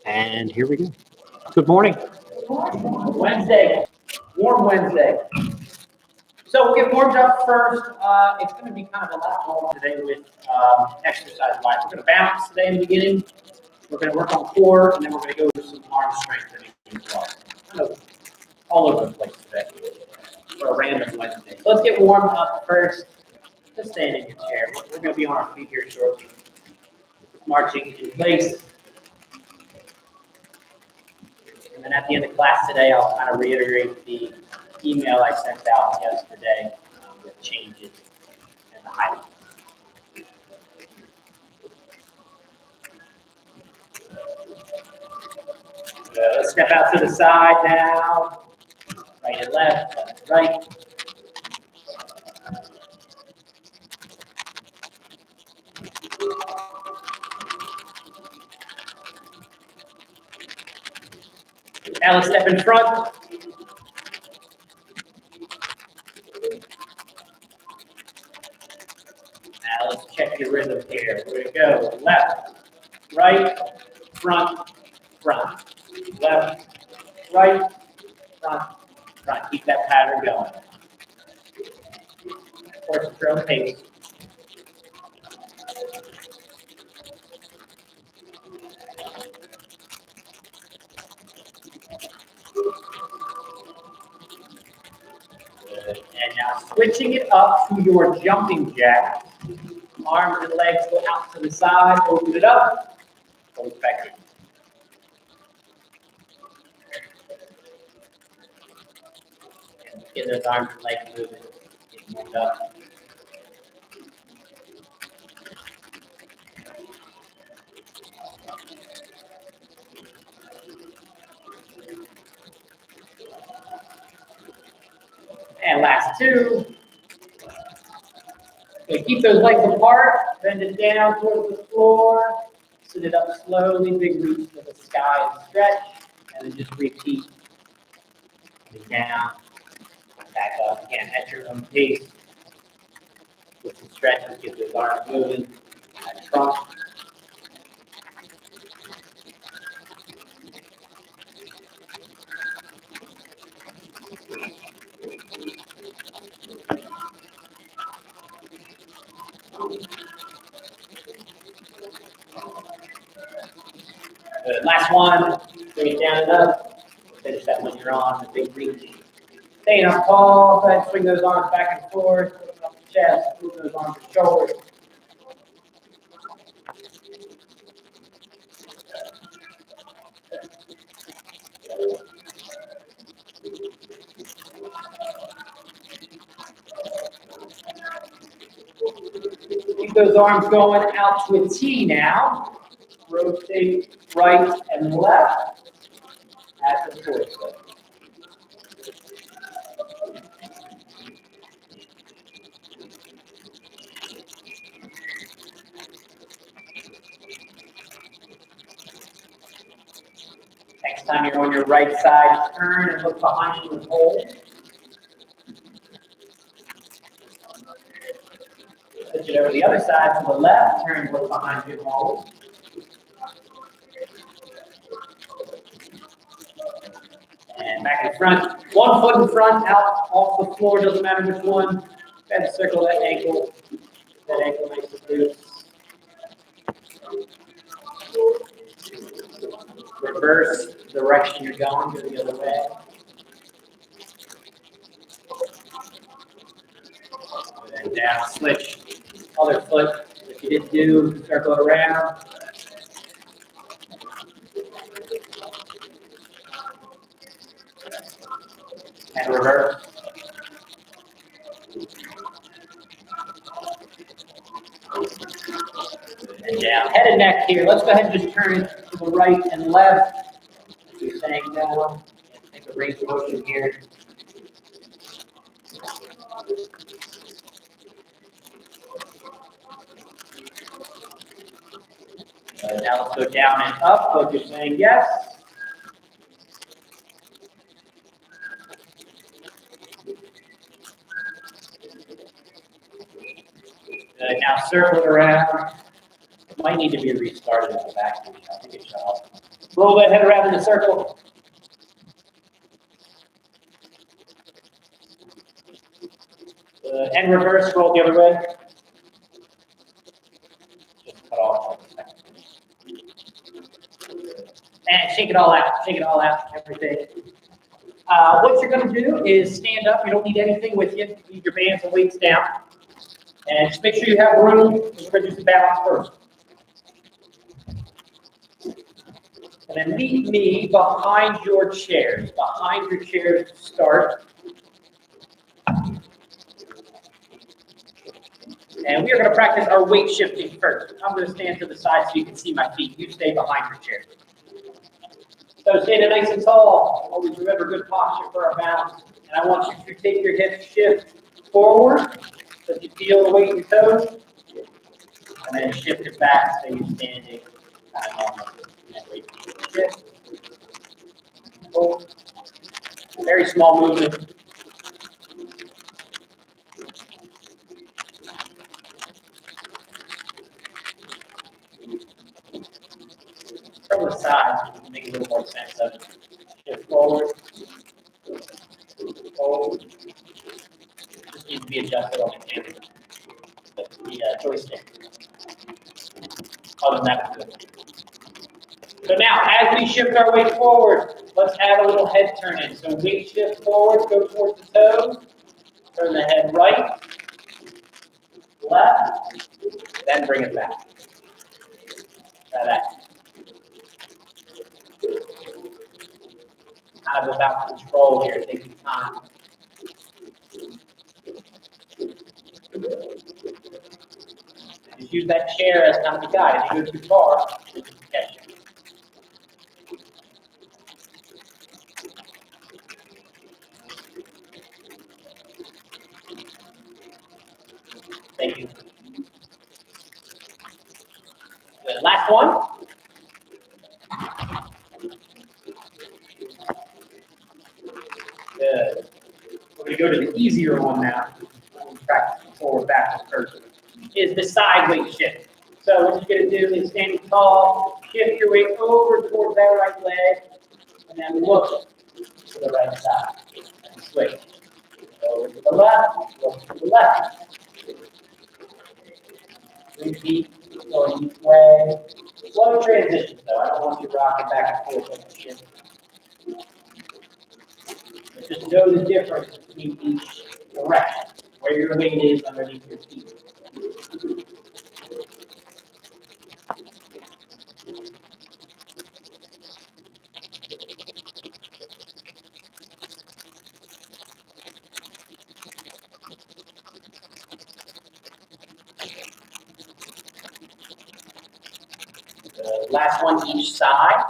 And here we go. Good morning. Wednesday, warm Wednesday. So we'll get warmed up first. It's going to be kind of a lot more today with exercise-wise. We're going to balance today in the beginning. We're going to work on core, and then we're going to go with some arm strengthening as well. Kind of all over the place today for a random Wednesday. So let's get warmed up first. Just stand in your chair. We're going to be on our feet here shortly. Marching in place. And then at the end of class today, I'll kind of reiterate the email I sent out yesterday with changes and the highlights. Let's step out to the side now. Right and left, left and right. Now let's step in front. Now let's check your rhythm here. We're going to go left, right, front, front. Left, right, front, front. Keep that pattern going. Of course, at your own pace. Good. And now switching it up to your jumping jack. Arms and legs go out to the side. Open it up. Hold it back in. And get those arms and legs moving. Get warmed up. And last two. Okay, keep those legs apart. Bend it down towards the floor. Sit it up slowly. Big reach to the sky and stretch. And then just repeat. Down. Back up. Again, at your own pace. Get some stretches. Get those arms moving. That trunk. Good. Last one. Bring it down and up. Finish that when you're on the big reach. Staying up tall. Go ahead and swing those arms back and forth. Open up the chest. Move those arms to shoulders. Keep those arms going out to a T now. Rotate right and left at the torso. Next time you're on your right side, turn and look behind you and hold. Switch it over the other side to the left, turn and look behind you and hold. And back in front, 1 foot in front, out off the floor, doesn't matter which one. Then circle that ankle nice and loose. Reverse the direction you're going, go the other way. And then down, switch, other foot. If you didn't do, circle it around. And reverse. And down. Head and neck here. Let's go ahead and just turn it to the right and left. You're saying down. Take a range of motion here. Now let's go down and up. Focus saying yes. Now circle it around. It might need to be restarted in the back. I think it shut off. Roll that head around in a circle. And reverse, roll the other way. Just cut off. And shake it all out, everything. What you're going to do is stand up. You don't need anything with you. Leave your bands and weights down. And just make sure you have room. We're going to do some balance first. And then meet me behind your chairs. Behind your chairs to start. And we are going to practice our weight shifting first. I'm going to stand to the side so you can see my feet. You stay behind your chair. So standing nice and tall. Always remember good posture for our balance. And I want you to take your hips shift forward so that you feel the weight in your toes. And then shift it back so you're standing kind of normal. And weight shift. Hold. Very small movement. From the sides, we can make a little more sense of it. Shift forward. Hold. Just needs to be adjusted on the joystick. Other than that, we're good. So now, as we shift our weight forward, let's add a little head turn in. So weight shift forward, go towards the toes. Turn the head right, left, then bring it back. Try that. Kind of about control here, taking time. Just use that chair as kind of a guide. If you go too far, you can catch it. Thank you. Good. Last one. Good. We're going to go to the easier one now. We'll practice forward, backwards, first. Is the side weight shift. So what you're going to do is standing tall, shift your weight over towards that right leg, and then look to the right side. And switch. Over to the left, look to the left. Repeat, going each way. Slow transitions though. I don't want you rocking back and forth like a shit. Just know the difference between each direction, where your weight is underneath your feet. The last one each side.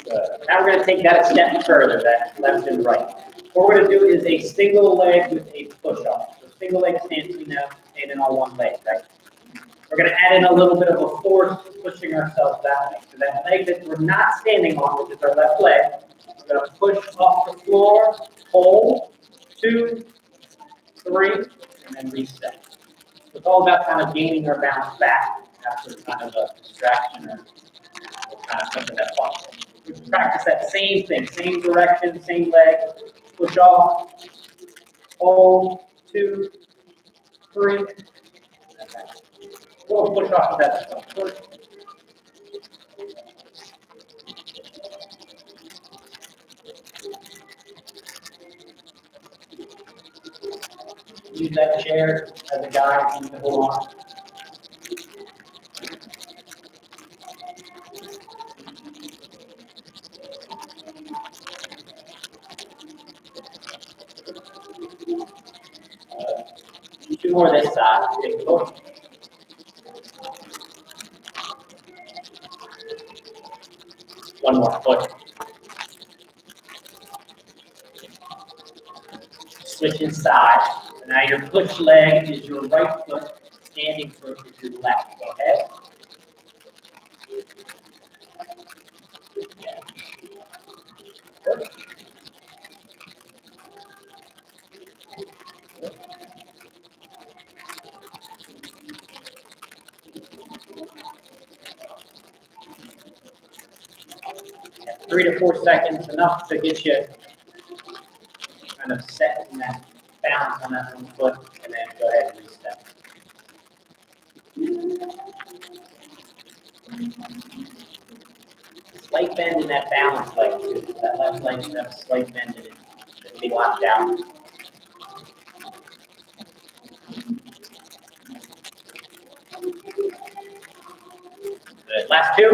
Good. Now we're going to take that a step further, that left and right. What we're going to do is a single leg with a push-off. So single leg stance, we know, standing on one leg, right? We're going to add in a little bit of a force, pushing ourselves that way. So that leg that we're not standing on, which is our left leg, we're going to push off the floor, hold, 2, 3, and then reset. So it's all about kind of gaining our balance back after kind of a distraction or kind of something that's possible. We practice that same thing, same direction, same leg, push off, hold, 2, 3, we'll push off of that stuff first. Use that chair as a guide so you can hold on. Two more this side. Take a look. One more foot. Switch inside. So now your push leg is your right foot, standing foot is your left. Okay? Yeah. Good. 3 to 4 seconds, enough to get you kind of set in that balance on that one foot, and then go ahead and reset. Slight bend in that balance leg too. That left leg should have a slight bend in it. Shouldn't be locked out. Good. Last two.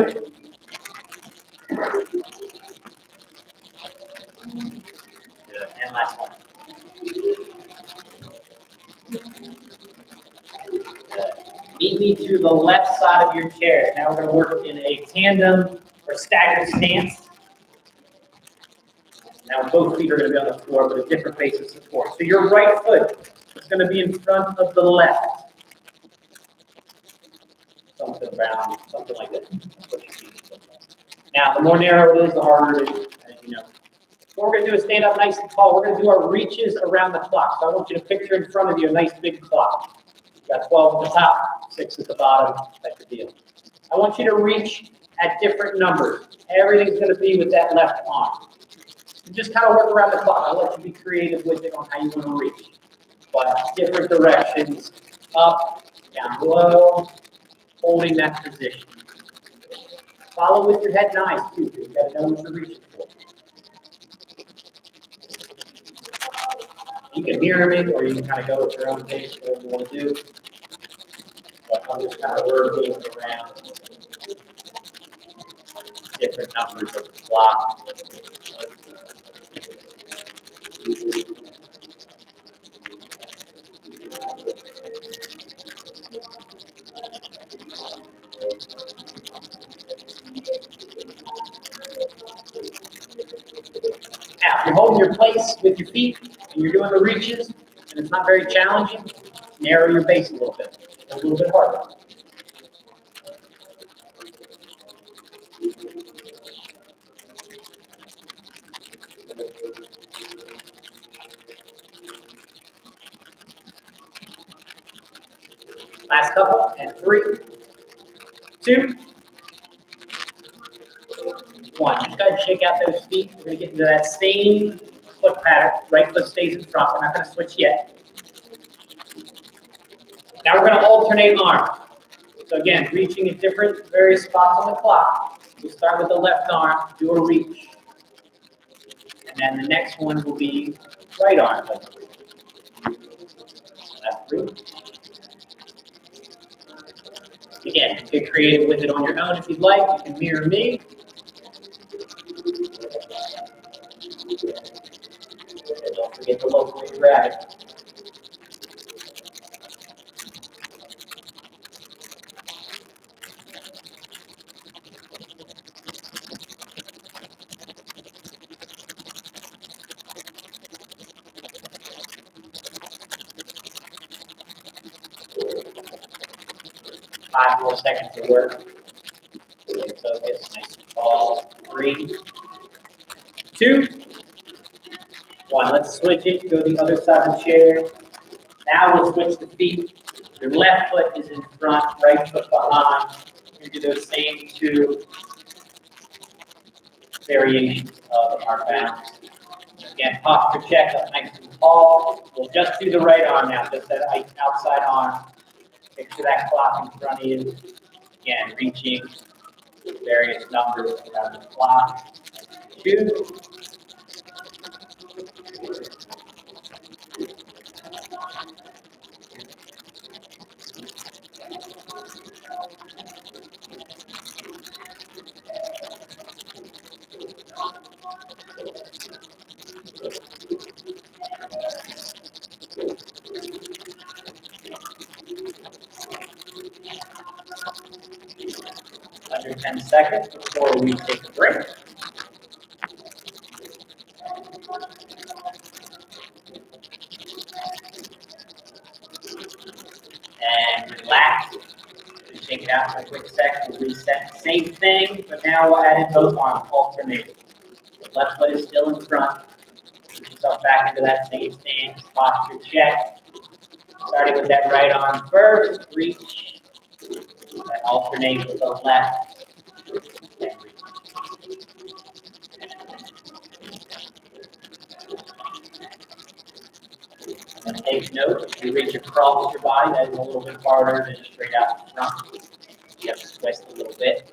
Good. And last one. Good. Meet me to the left side of your chair. Now we're going to work in a tandem or staggered stance. Now both feet are going to be on the floor, but a different base of support. So your right foot is going to be in front of the left. Something around, something like that. Now, the more narrow it is, the harder it is, as you know. What we're going to do is stand up nice and tall. We're going to do our reaches around the clock. So I want you to picture in front of you a nice big clock. You've got 12 at the top, 6 at the bottom, that's the deal. I want you to reach at different numbers. Everything's going to be with that left arm. You just kind of work around the clock. I'll let you be creative with it on how you want to reach. But different directions, up, down low, holding that position. Follow with your head and eyes too, because you've got to know what you're reaching for. You can mirror me, or you can kind of go at your own pace, whatever you want to do. But I'm just kind of working around different numbers of the clock. Now, if you're holding your place with your feet and you're doing the reaches, and it's not very challenging, narrow your base a little bit. A little bit harder. Last couple, and 3, 2, 1. Just go ahead and shake out those feet. We're going to get into that same foot pattern. Right foot stays in front. We're not going to switch yet. Now we're going to alternate arms. So again, reaching at different various spots on the clock. We'll start with the left arm, do a reach. And then the next one will be right arm. Left reach. Again, you can get creative with it on your own if you'd like. You can mirror me. And don't forget to look where you grab it. Five more seconds to work. Stay focused, nice and tall. 3, 2, 1. Let's switch it. Go to the other side of the chair. Now we'll switch the feet. Your left foot is in front, right foot behind. You do those same 2 variations of our balance. Again, posture check up nice and tall. We'll just do the right arm now, just that outside arm. Picture that clock in front of you. Again, reaching various numbers around the clock. 2. Under 10 seconds before we take a break. And relax. Just shake it out for a quick second. Reset. Same thing, but now we'll add in both arms, alternating. The left foot is still in front. Push yourself back into that same stance. Posture check. Starting with that right arm first. Reach. And alternate with the left. And reach. And take note, if you reach across your body, that is a little bit harder than straight out the front. You have to twist a little bit.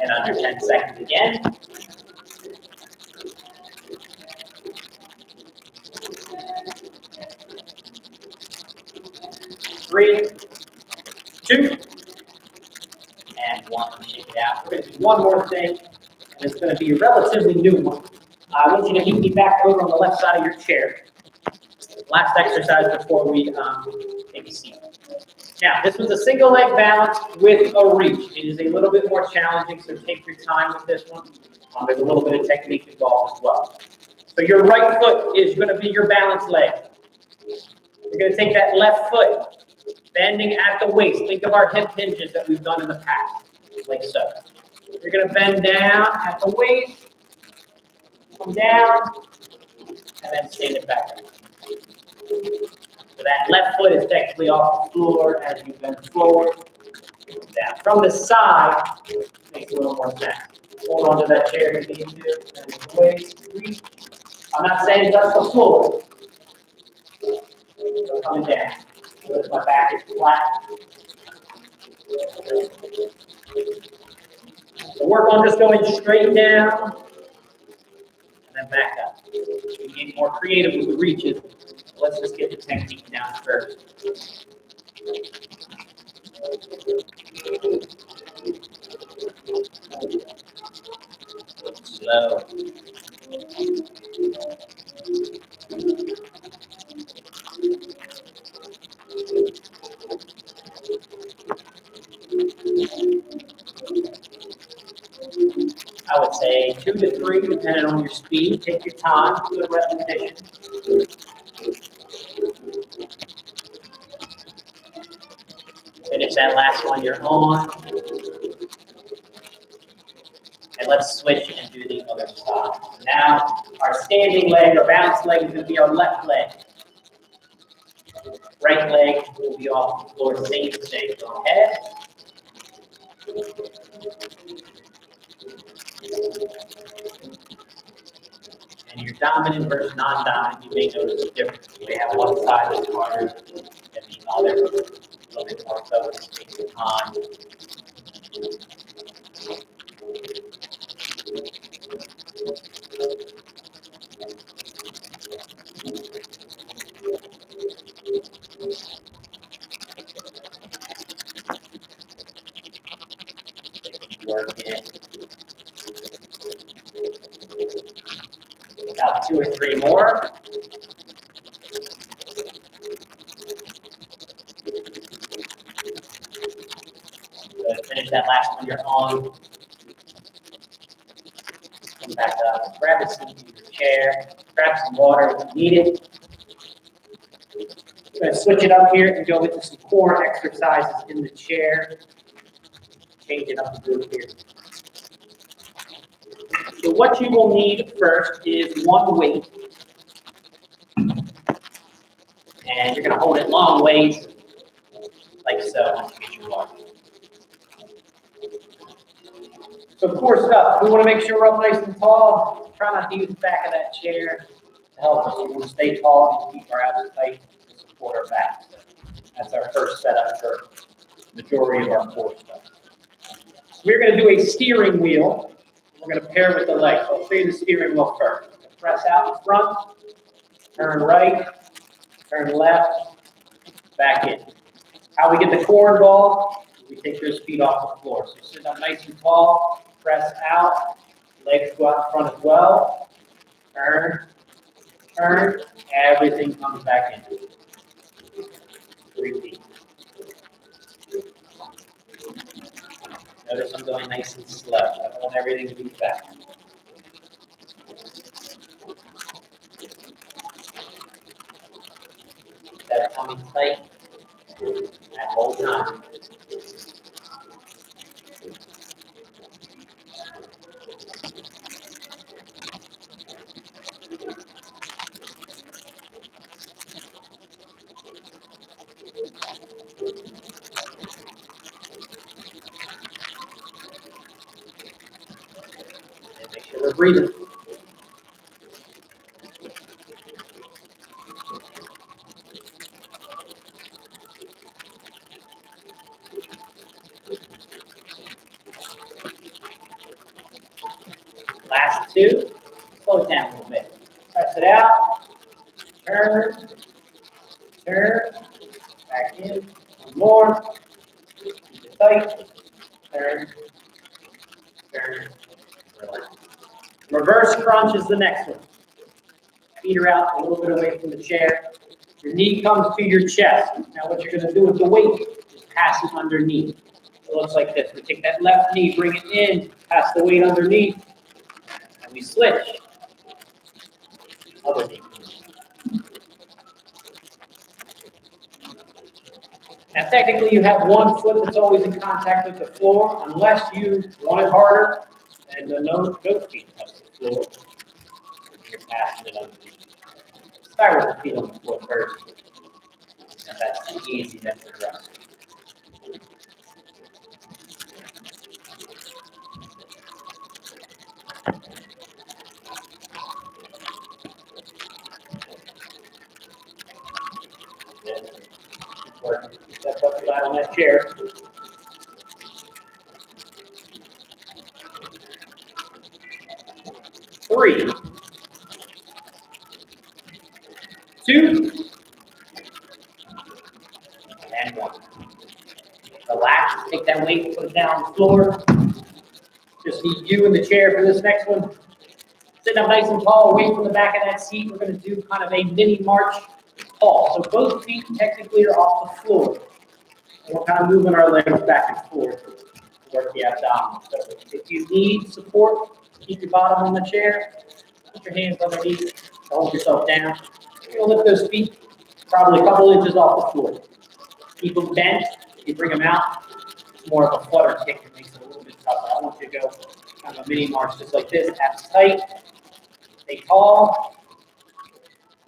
And under 10 seconds again. 3, 2, and 1. Shake it out. We're going to do one more thing, and it's going to be a relatively new one. I want you to meet me back over on the left side of your chair. Last exercise before we take a seat. Now, this was a single leg balance with a reach. It is a little bit more challenging, so take your time with this one. There's a little bit of technique involved as well. So your right foot is going to be your balance leg. You're going to take that left foot, bending at the waist. Think of our hip hinges that we've done in the past, like so. You're going to bend down at the waist, come down, and then stand it back up. So that left foot is technically off the floor as you bend forward. Down. From the side, makes a little more sense. Hold on to that chair if you need to. And the waist, reach. I'm not saying touch the floor. So coming down. Notice my back is flat. So work on just going straight down and then back up. You get more creative with the reaches. Let's just get the technique down first. Slow. I would say 2 to 3, depending on your speed. Take your time, good repetition. Finish that last one you're on. And let's switch and do the other side. Now, our standing leg, our balanced leg is going to be our left leg. Right leg will be off the floor, same thing. Go ahead. And your dominant versus non-dominant, you may notice the difference. You may have one side that's harder than the other. A little bit more focus, take your time. Work in. About 2 or 3 more. Good. Finish that last one you're on. Come back up. Grab a seat in your chair. Grab some water if you need it. We're going to switch it up here and go into some core exercises in the chair. Change it up a bit here. So what you will need first is one weight. And you're going to hold it long ways, like so. So core stuff. We want to make sure we're up nice and tall. Try not to use the back of that chair to help us. We want to stay tall and keep our abs tight to support our back. So that's our first setup for the majority of our core stuff. So we're going to do a steering wheel. We're going to pair with the legs. So I'll show you the steering wheel first. Press out in front, turn right, turn left, back in. How we get the core involved, we take those feet off the floor. So sit up nice and tall, press out, legs go out in front as well. Turn, turn, everything comes back in. Repeat. Notice I'm going nice and slow. I don't want everything to be fast. That tummy tight that whole time. breathing. Last two. Slow it down a little bit. Press it out. Turn. Turn. Back in. One more. Keep it tight. Turn. Turn. Relax. Reverse crunch is the next one. Feet are out a little bit away from the chair. Your knee comes to your chest. Now what you're going to do with the weight is pass it underneath. It looks like this. We take that left knee, bring it in, pass the weight underneath, and we switch. Other knee. Now technically you have one foot that's always in contact with the floor, unless you want it harder, and the goat feet touch the floor. You're passing it underneath. Start with the feet on the floor first. And that's easy, that's the rest. Step up flat on that chair. Three, two, and one. Relax, take that weight, put it down on the floor. Just need you in the chair for this next one. Sitting up nice and tall, away from the back of that seat. We're going to do kind of a mini march tall. So both feet technically are off the floor. And we're kind of moving our legs back and forth to work the abdomen. So if you need support, keep your bottom on the chair. Put your hands underneath to hold yourself down. You're going to lift those feet probably a couple inches off the floor. Keep them bent. You bring them out. It's more of a flutter kick that makes it a little bit tougher. I want you to go kind of a mini march just like this. Abs tight. Stay tall.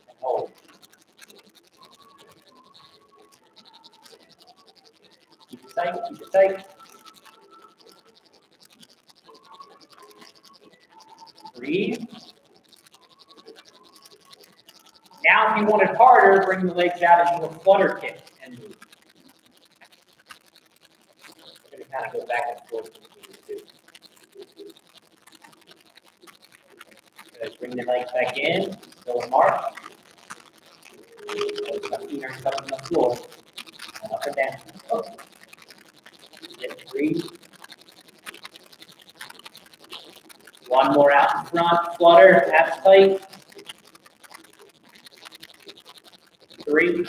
And hold. Keep it tight. Keep it tight. Breathe. Now, if you want it harder, bring the legs out into a flutter kick and move. We're going to kind of go back and forth between the two. Let's bring the legs back in. Still a march. My feet are touching the floor. And up and down. Oh. Breathe. One more out in front. Flutter. Abs tight. 3,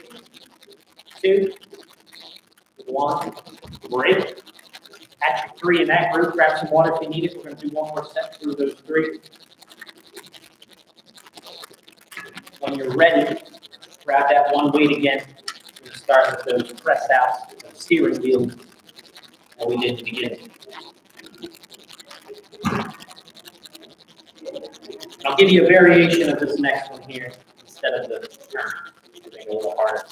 2, 1. Break. Catch your 3 in that group. Grab some water if you need it. We're going to do one more set through those 3. When you're ready, grab that one weight again. We're going to start with those press outs, the steering wheel that we did at the beginning. I'll give you a variation of this next one here instead of the turn. Make it a little harder.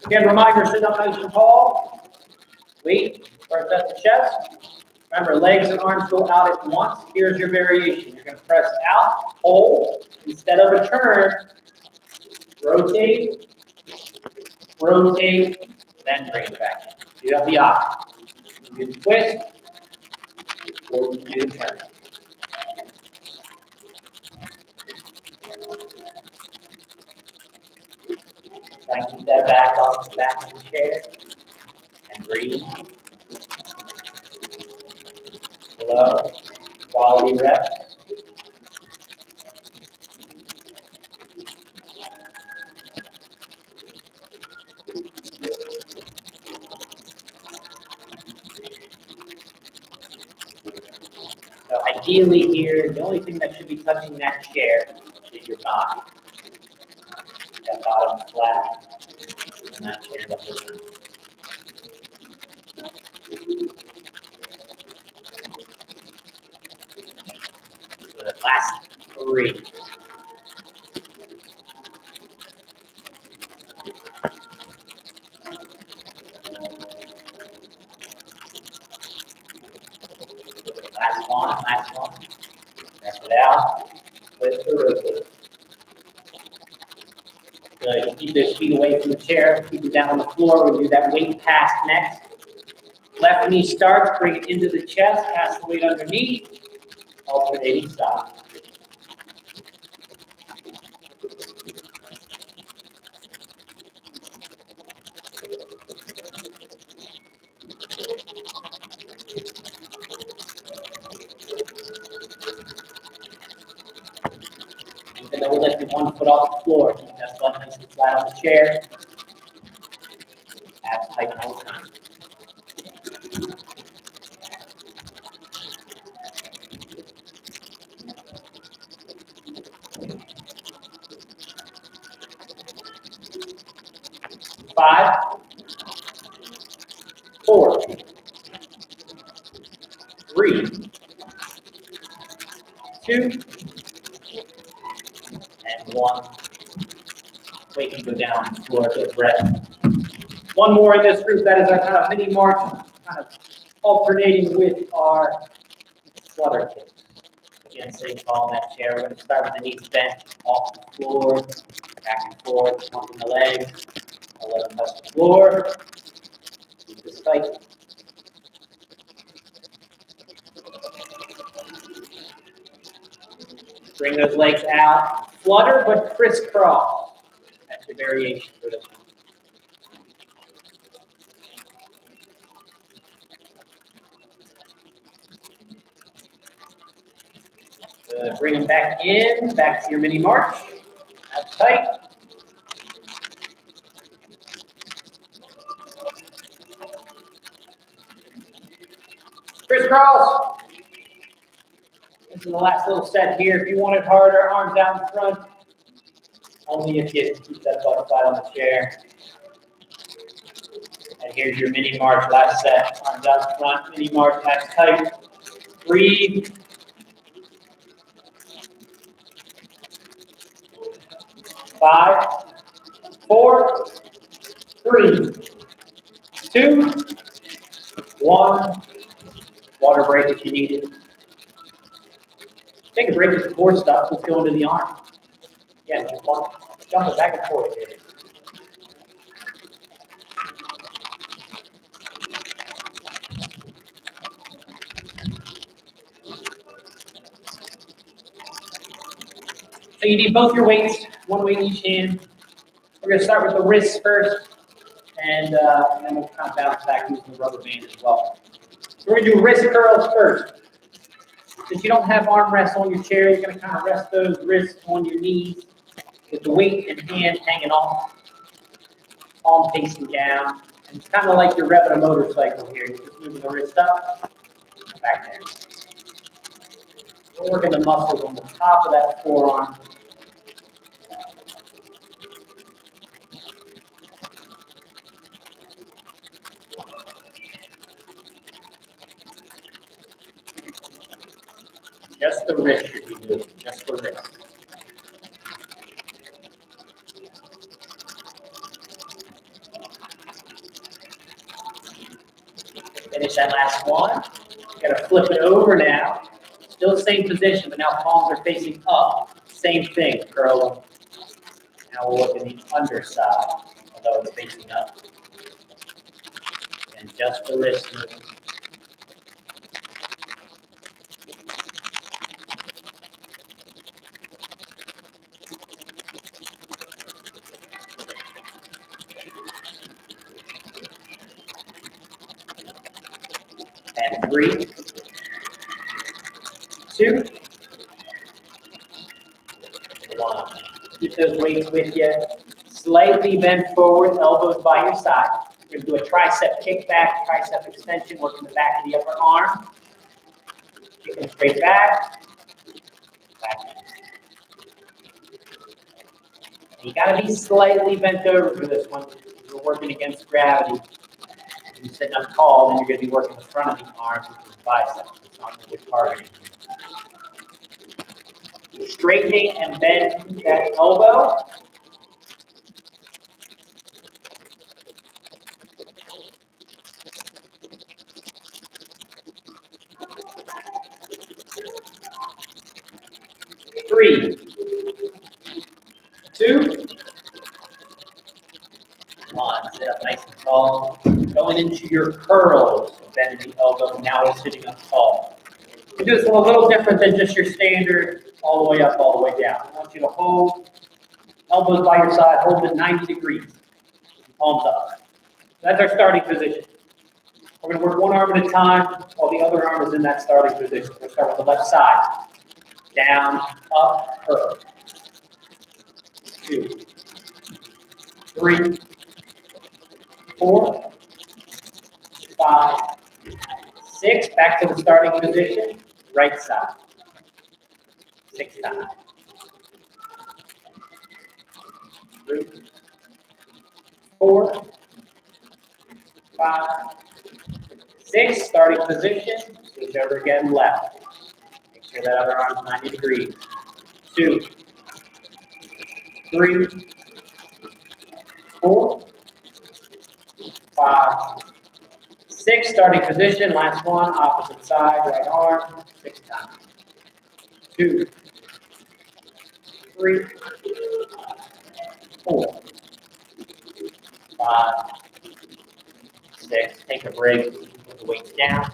Again, reminder, sit up nice and tall. Weight starts at the chest. Remember, legs and arms go out at once. Here's your variation. You're going to press out, hold. Instead of a turn, rotate, rotate, then bring it back in. You have the option. You can twist, or you can turn. Try and keep that back off the back of the chair. And breathe. Slow, quality reps. So ideally here, the only thing that should be touching that chair is your body. That bottom flat, and that chair level. So the last 3. on, last one. Rest it out. Lift the rotate. Good. Keep those feet away from the chair. Keep it down on the floor. We'll do that weight pass next. Left knee starts. Bring it into the chest. Pass the weight underneath. Alternating side. Even though we're lifting one foot off the floor, keep that butt nice and flat on the chair. Abs tight all the time. Five, 4, 3, 2, and 1. Weight can go down on the floor, get breath. One more in this group, that is our kind of mini march, kind of alternating with our flutter kick. Again, stay tall in that chair. We're going to start with the knees bent off the floor, back and forth, pumping the legs. I'll let them touch the floor. Keep this tight. Bring those legs out. Flutter, but crisscross. That's the variation for this one. Bring them back in, back to your mini march. That's tight. Crisscross. This is the last little set here. If you want it harder, arms out in front. Only if you keep that butt flat on the chair. And here's your mini march, last set. Arms out in front, mini march, that's tight. Breathe. 5, 4, 3, 2, 1. Water break if you need it. Take a break with the core stuff. Let's go into the arm. Yeah, just jump it back and forth here. So you need both your weights, one weight in each hand. We're going to start with the wrists first, and then we'll kind of bounce back using the rubber band as well. So we're going to do wrist curls first. Since you don't have armrests on your chair, you're going to kind of rest those wrists on your knees with the weight and hand hanging off, palm facing down. And it's kind of like you're revving a motorcycle here. You're just moving the wrist up, back there. We're working the muscles on the top of that forearm. Just the wrist should be moving, just the wrist. Finish that last one. Got to flip it over now. Still the same position, but now palms are facing up. Same thing, curl them. Now we'll look at the underside, although it's facing up. And just the wrist moving. And 3, 2, 1. Keep those weights with you. Slightly bend forward, elbows by your side. We're going to do a tricep kickback, tricep extension, working the back of the upper arm. Kicking straight back. Back. You got to be slightly bent over for this one. You're working against gravity. If you're sitting up tall, then you're going to be working the front of the arms, which is biceps. It's not going to be targeting. Straightening and bend that elbow. 3, 2, 1. Sit up nice and tall. Going into your curls. Bending the elbow. Now we're sitting up tall. We do this one a little different than just your standard all the way up, all the way down. I want you to hold elbows by your side, hold it 90 degrees. Palms up. That's our starting position. We're going to work one arm at a time while the other arm is in that starting position. We'll start with the left side. Down, up, curl. 2, 3, 4, 5, 6. Back to the starting position. Right side. 6 times. 3, 4, 5, 6. Starting position. Switch over again left. Make sure that other arm is 90 degrees. 2, 3, 4, 5, 6. Starting position. Last one. Opposite side. Right arm. 6 times. 2, 3, 4, 5, 6. Take a break. Put the weights down.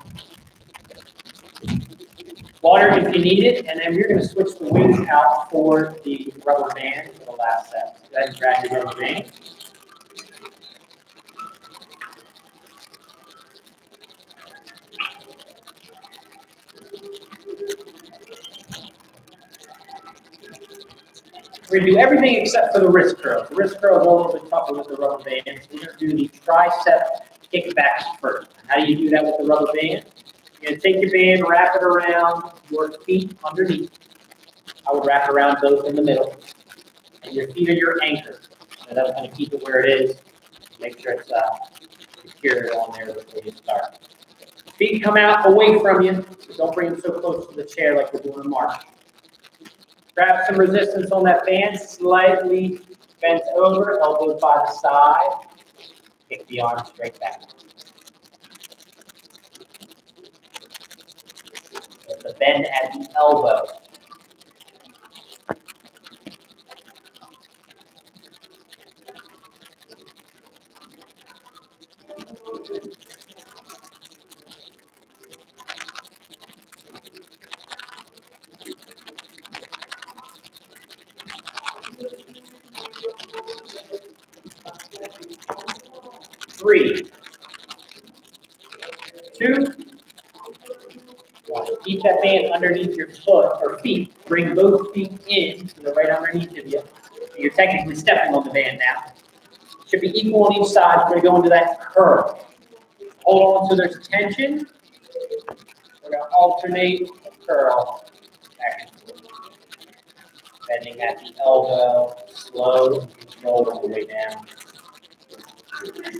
Water if you need it, and then we're going to switch the weights out for the rubber band for the last set. Go ahead and grab your rubber band. We're going to do everything except for the wrist curls. The wrist curls are a little bit tougher with the rubber band. So we're going to do the tricep kickbacks first. How do you do that with the rubber band? You're going to take your band, wrap it around your feet underneath. I would wrap around both in the middle. And your feet are your anchor. So that's going to keep it where it is. Make sure it's secure on there before you start. Feet come out away from you. So don't bring them so close to the chair like we're doing a march. Grab some resistance on that band. Slightly bent over. Elbows by the side. Kick the arm straight back. The bend at the elbow. Three, 2, 1. Keep that band underneath your foot or feet. Bring both feet in so they're right underneath of you. You're technically stepping on the band now. Should be equal on each side. We're going to go into that curl. Hold on to there's tension. We're going to alternate curl. Back and forth. Bending at the elbow. Slow and controlled all the way down. We're going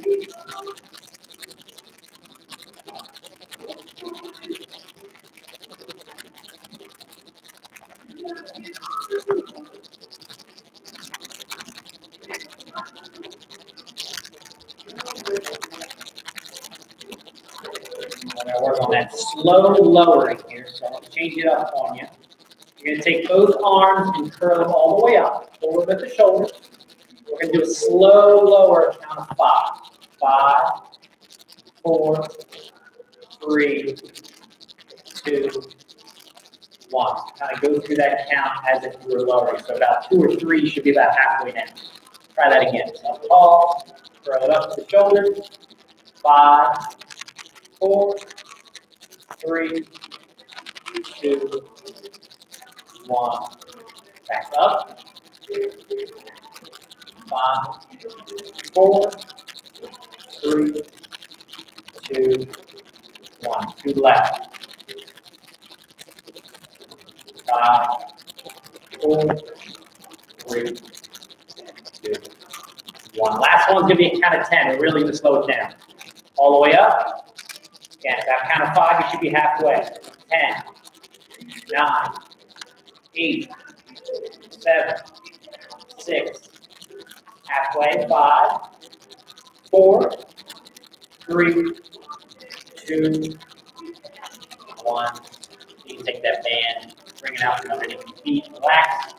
to work on that slow lowering here, so let's change it up on you. You're going to take both arms and curl them all the way up, forward at the shoulders. We're going to do a slow lower count of 5. 5, 4, 3, 2, 1. Kind of go through that count as if you were lowering. So about 2 or 3 should be about halfway down. Try that again. So tall, curl it up to the shoulders. 5, 4, 3, 2, 1. Back up. 5, 4, 3, 2, 1. To the left. 5, 4, 3, 2, 1. Last one's going to be a count of 10. We're really going to slow it down. All the way up. Again, at that count of 5, you should be halfway. 10, 9, 8, 7, 6. Halfway. 5, 4, 3, 2, 1. You can take that band, bring it out from underneath. feet, relax.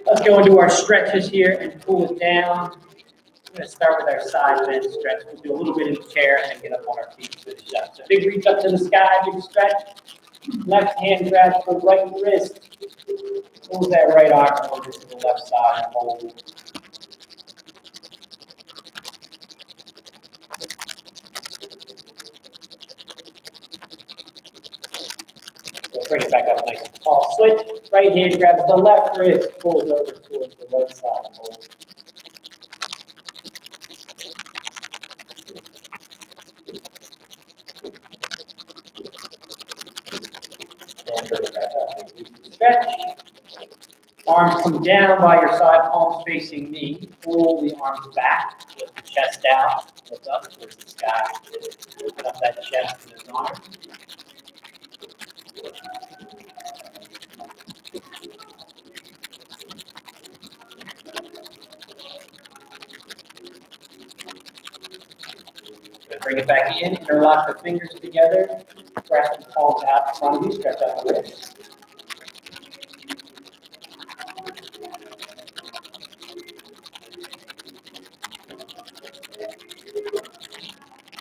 Let's go into our stretches here and pull it down. I'm going to start with our side bend stretch. We'll do a little bit in the chair and then get up on our feet to finish up. So big reach up to the sky, big stretch. Left hand grabs the right wrist. Pulls that right arm over to the left side and hold. So bring it back up nice and tall. Switch. Right hand grabs the left wrist, pulls over towards the right side and hold. And bring it back up. Stretch. Arms come down by your side, palms facing me. Pull the arms back, lift the chest out, look up towards the sky. Lift up that chest and his arms. Bring it back in, interlock the fingers together, grasp the palms out in front of you, stretch out the wrists.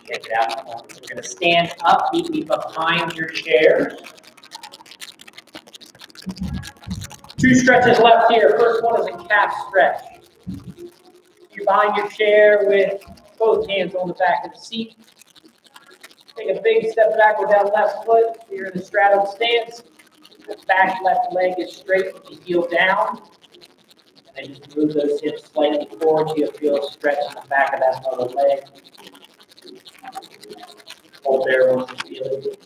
Check it out. We're going to stand up, meet me behind your chair. Two stretches left here. First one is a calf stretch. You're behind your chair with both hands on the back of the seat. Take a big step back with that left foot. You're in the straddled stance. The back left leg is straight with the heel down. And then just move those hips slightly forward so you feel a stretch in the back of that other leg. Hold there once you feel it.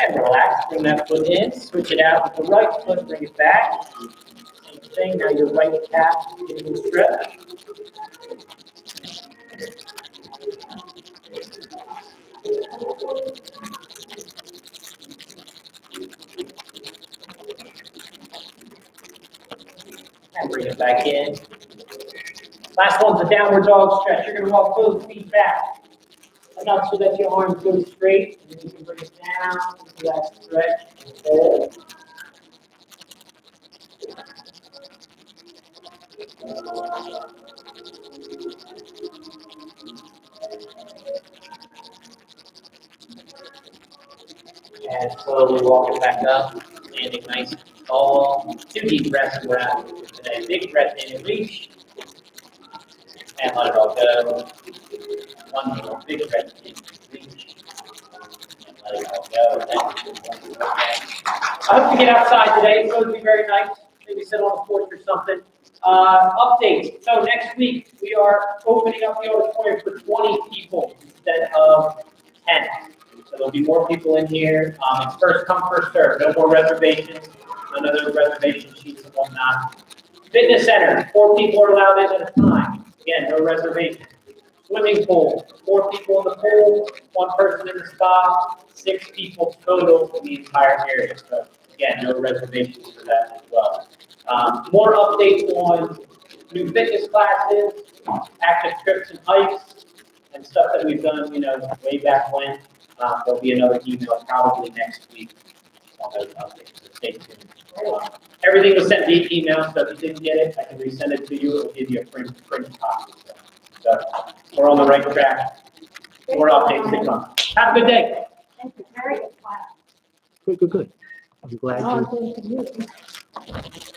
And relax, bring that foot in, switch it out with the right foot, bring it back. Same thing, now your right calf getting the stretch. And bring it back in. Last one's a downward dog stretch. You're going to walk both feet back. Enough so that your arms go straight, and then you can bring it down into that stretch and hold. And slowly walk it back up, standing nice and tall. 2 deep breaths we're out today. Big breath in and reach. And let it all go. 1 more big breath in and reach. And let it all go. I hope you get outside today. It's going to be very nice. Maybe sit on the porch or something. Updates. So next week we are opening up the auditorium for 20 people instead of 10. So there'll be more people in here. It's first come, first serve. No more reservations. None of those reservation sheets and whatnot. Fitness center. 4 people are allowed in at a time. Again, no reservation. Swimming pool. 4 people in the pool. 1 person in the spa. 6 people total in the entire area. So again, no reservations for that as well. More updates on new fitness classes, active trips and hikes, and stuff that we've done, way back when. There'll be another email probably next week on those updates. So stay tuned. Everything was sent via email, so if you didn't get it, I can resend it to you. It'll give you a print copy. So we're on the right track. More updates to come. Have a good day. Thank you. Very good class. Good, good, good. I'm glad Oh, you. thank you.